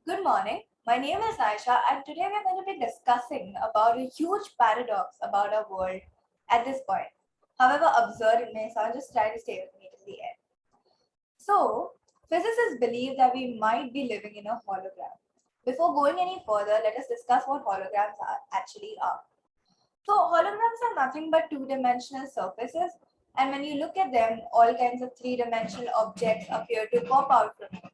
Good morning. My name is Aisha, and today we're going to be discussing about a huge paradox about our world at this point. However absurd it may sound, just try to stay with me till the end. So, physicists believe that we might be living in a hologram. Before going any further, let us discuss what holograms actually are. So, holograms are nothing but two-dimensional surfaces, and when you look at them, all kinds of three-dimensional objects appear to pop out from them.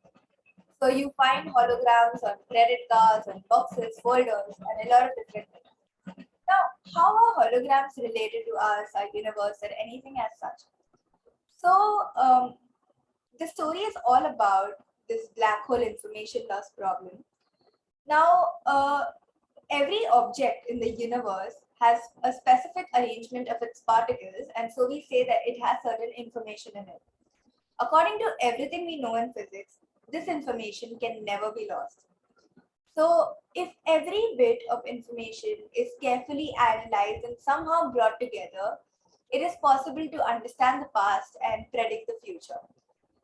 So you find holograms on credit cards, on boxes, folders, and a lot of different things. Now, how are holograms related to us, our universe, or anything as such? So the story is all about this black hole information loss problem. Now, every object in the universe has a specific arrangement of its particles, and so we say that it has certain information in it. According to everything we know in physics, this information can never be lost. So, if every bit of information is carefully analyzed and somehow brought together, it is possible to understand the past and predict the future.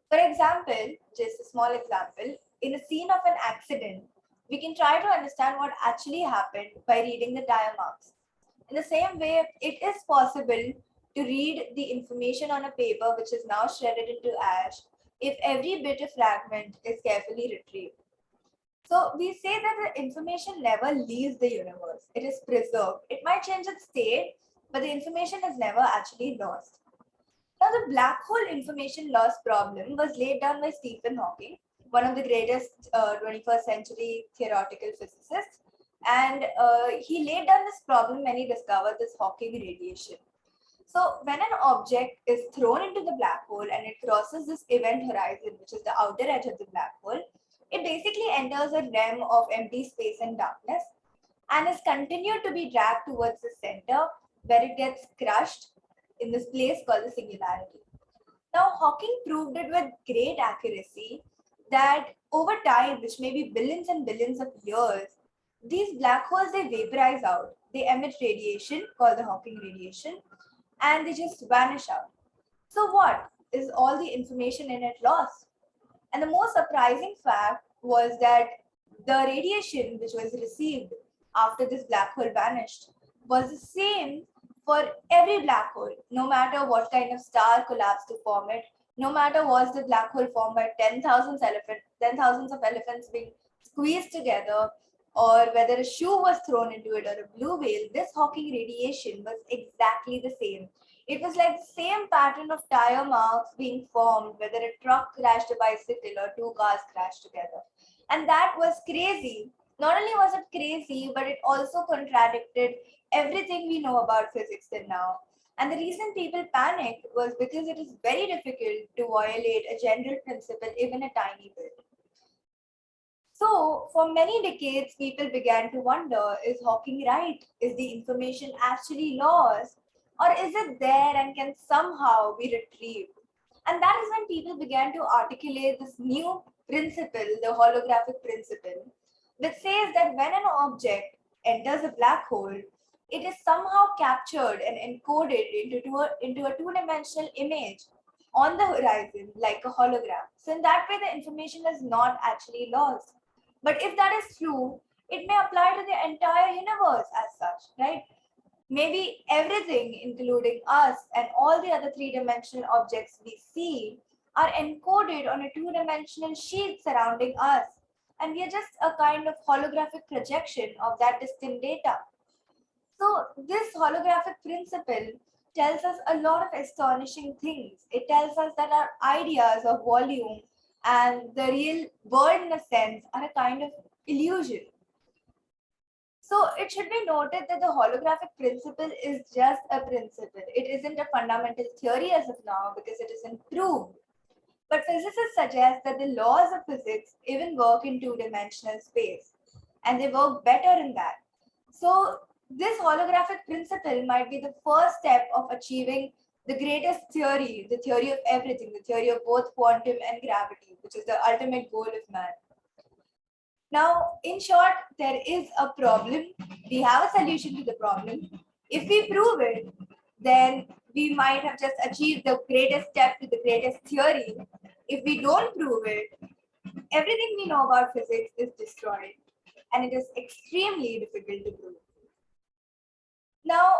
For example, just a small example, in a scene of an accident, we can try to understand what actually happened by reading the tire marks. In the same way, it is possible to read the information on a paper which is now shredded into ash if every bit of fragment is carefully retrieved. So we say that the information never leaves the universe. It is preserved. It might change its state, but the information is never actually lost. Now, the black hole information loss problem was laid down by Stephen Hawking, one of the greatest 21st century theoretical physicists. And he laid down this problem when he discovered this Hawking radiation. So, when an object is thrown into the black hole and it crosses this event horizon, which is the outer edge of the black hole, it basically enters a realm of empty space and darkness and is continued to be dragged towards the center where it gets crushed in this place called the singularity. Now, Hawking proved it with great accuracy that over time, which may be billions and billions of years, these black holes they vaporize out. They emit radiation called the Hawking radiation, and they just vanish out. So, what is all the information in it lost? And the most surprising fact was that the radiation which was received after this black hole vanished was the same for every black hole, no matter what kind of star collapsed to form it, no matter was the black hole formed by 10,000 of elephants being squeezed together, or whether a shoe was thrown into it or a blue whale, this Hawking radiation was exactly the same. It was like the same pattern of tire marks being formed, whether a truck crashed a bicycle or two cars crashed together. And that was crazy. Not only was it crazy, but it also contradicted everything we know about physics till now. And the reason people panicked was because it is very difficult to violate a general principle, even a tiny bit. So, for many decades, people began to wonder, is Hawking right? Is the information actually lost? Or is it there and can somehow be retrieved? And that is when people began to articulate this new principle, the holographic principle, which says that when an object enters a black hole, it is somehow captured and encoded into a two-dimensional image on the horizon like a hologram. So in that way, the information is not actually lost. But if that is true, it may apply to the entire universe as such, right? Maybe everything, including us and all the other three-dimensional objects we see, are encoded on a two-dimensional sheet surrounding us. And we are just a kind of holographic projection of that distant data. So, this holographic principle tells us a lot of astonishing things. It tells us that our ideas of volume and the real world, in a sense, are a kind of illusion. So, it should be noted that the holographic principle is just a principle. It isn't a fundamental theory as of now because it isn't proved. But physicists suggest that the laws of physics even work in two-dimensional space, and they work better in that. So this holographic principle might be the first step of achieving the greatest theory, the theory of everything, the theory of both quantum and gravity, which is the ultimate goal of man. Now, in short, there is a problem. We have a solution to the problem. If we prove it, then we might have just achieved the greatest step to the greatest theory. If we don't prove it, everything we know about physics is destroyed, and it is extremely difficult to prove. Now,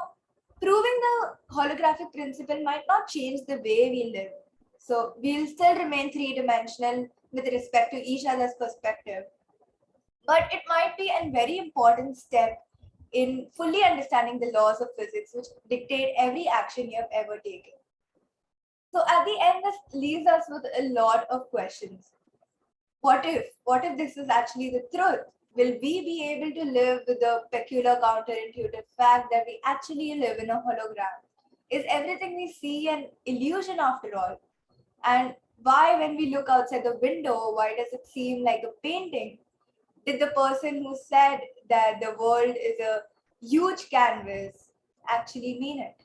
proving the holographic principle might not change the way we live. So we'll still remain three-dimensional with respect to each other's perspective. But it might be a very important step in fully understanding the laws of physics which dictate every action you have ever taken. So at the end, this leaves us with a lot of questions. What if? What if this is actually the truth? Will we be able to live with the peculiar counterintuitive fact that we actually live in a hologram? Is everything we see an illusion after all? And why, when we look outside the window, why does it seem like a painting? Did the person who said that the world is a huge canvas actually mean it?